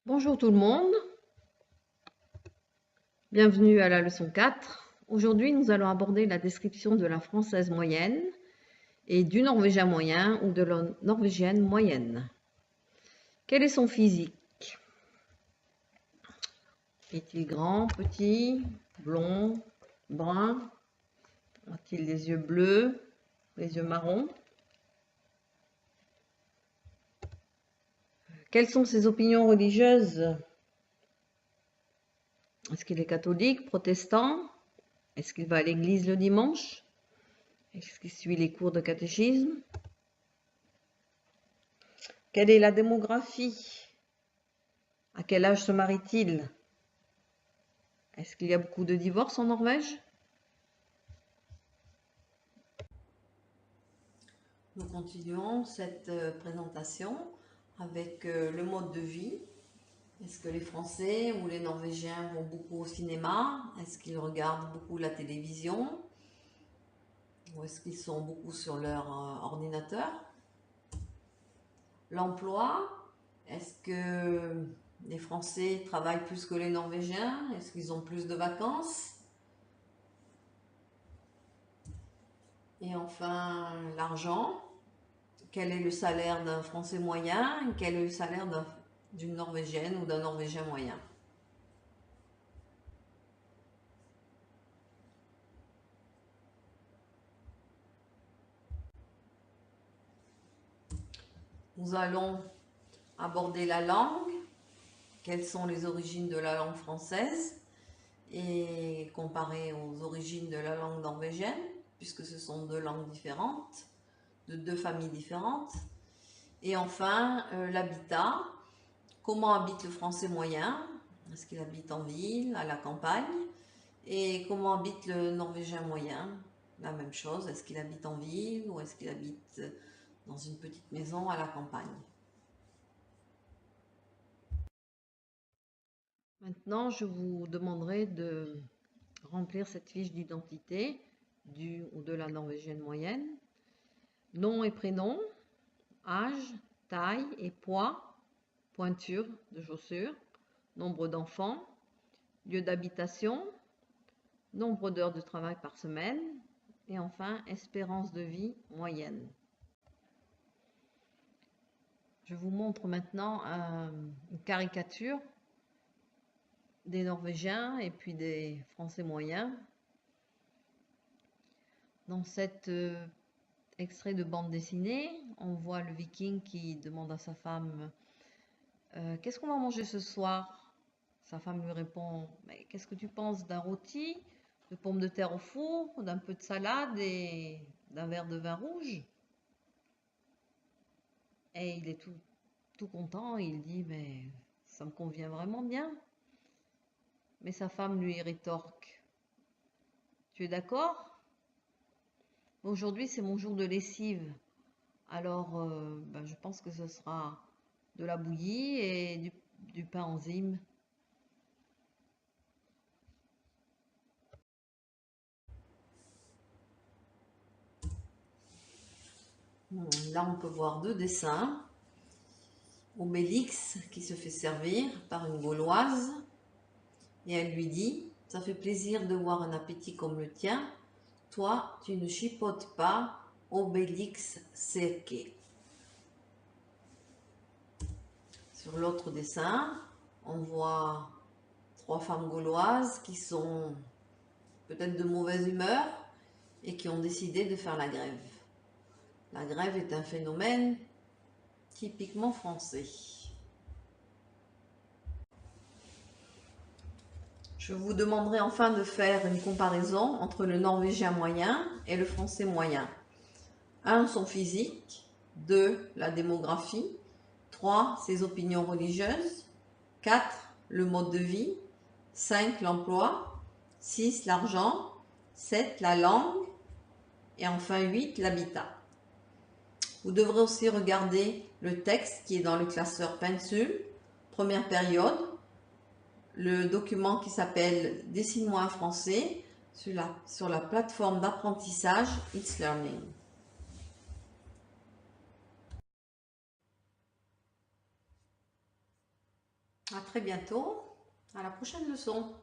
Bonjour tout le monde, bienvenue à la leçon 4. Aujourd'hui, nous allons aborder la description de la française moyenne et du norvégien moyen ou de la norvégienne moyenne. Quel est son physique? Est-il grand, petit, blond, brun? A-t-il les yeux bleus, les yeux marrons? Quelles sont ses opinions religieuses? Est-ce qu'il est catholique, protestant? Est-ce qu'il va à l'église le dimanche? Est-ce qu'il suit les cours de catéchisme? Quelle est la démographie? À quel âge se marie-t-il? Est-ce qu'il y a beaucoup de divorces en Norvège? Nous continuons cette présentation avec le mode de vie. Est-ce que les Français ou les Norvégiens vont beaucoup au cinéma? Est-ce qu'ils regardent beaucoup la télévision? Ou est-ce qu'ils sont beaucoup sur leur ordinateur? L'emploi, est-ce que les Français travaillent plus que les Norvégiens? Est-ce qu'ils ont plus de vacances? Et enfin, l'argent. Quel est le salaire d'un Français moyen? Et quel est le salaire d'une Norvégienne ou d'un Norvégien moyen? Nous allons aborder la langue. Quelles sont les origines de la langue française? Et comparer aux origines de la langue norvégienne, puisque ce sont deux langues différentes, de deux familles différentes. Et enfin, l'habitat. Comment habite le Français moyen? Est-ce qu'il habite en ville, à la campagne? Et comment habite le Norvégien moyen? La même chose, est-ce qu'il habite en ville ou est-ce qu'il habite dans une petite maison à la campagne? Maintenant, je vous demanderai de remplir cette fiche d'identité du ou de la norvégienne moyenne. Nom et prénom, âge, taille et poids, pointure de chaussures, nombre d'enfants, lieu d'habitation, nombre d'heures de travail par semaine et enfin espérance de vie moyenne. Je vous montre maintenant une caricature des Norvégiens et puis des Français moyens. Dans cet extrait de bande dessinée, on voit le Viking qui demande à sa femme qu'est-ce qu'on va manger ce soir? Sa femme lui répond mais qu'est-ce que tu penses d'un rôti, de pommes de terre au four, d'un peu de salade et d'un verre de vin rouge? Et il est tout content, il dit mais ça me convient vraiment bien. Mais sa femme lui rétorque tu es d'accord? Aujourd'hui c'est mon jour de lessive, alors je pense que ce sera de la bouillie et du pain enzyme. Là on peut voir deux dessins. Obélix qui se fait servir par une Gauloise et elle lui dit « Ça fait plaisir de voir un appétit comme le tien. Toi, tu ne chipotes pas, Obélix Serke. » Sur l'autre dessin, on voit trois femmes gauloises qui sont peut-être de mauvaise humeur et qui ont décidé de faire la grève. La grève est un phénomène typiquement français. Je vous demanderai enfin de faire une comparaison entre le norvégien moyen et le français moyen. 1. Son physique. 2. La démographie. 3. Ses opinions religieuses. 4. Le mode de vie. 5. L'emploi. 6. L'argent. 7. La langue. Et enfin 8. L'habitat. Vous devrez aussi regarder le texte qui est dans le classeur Pensum, première période, le document qui s'appelle « Dessine-moi un français » sur la plateforme d'apprentissage It's Learning. À très bientôt. À la prochaine leçon.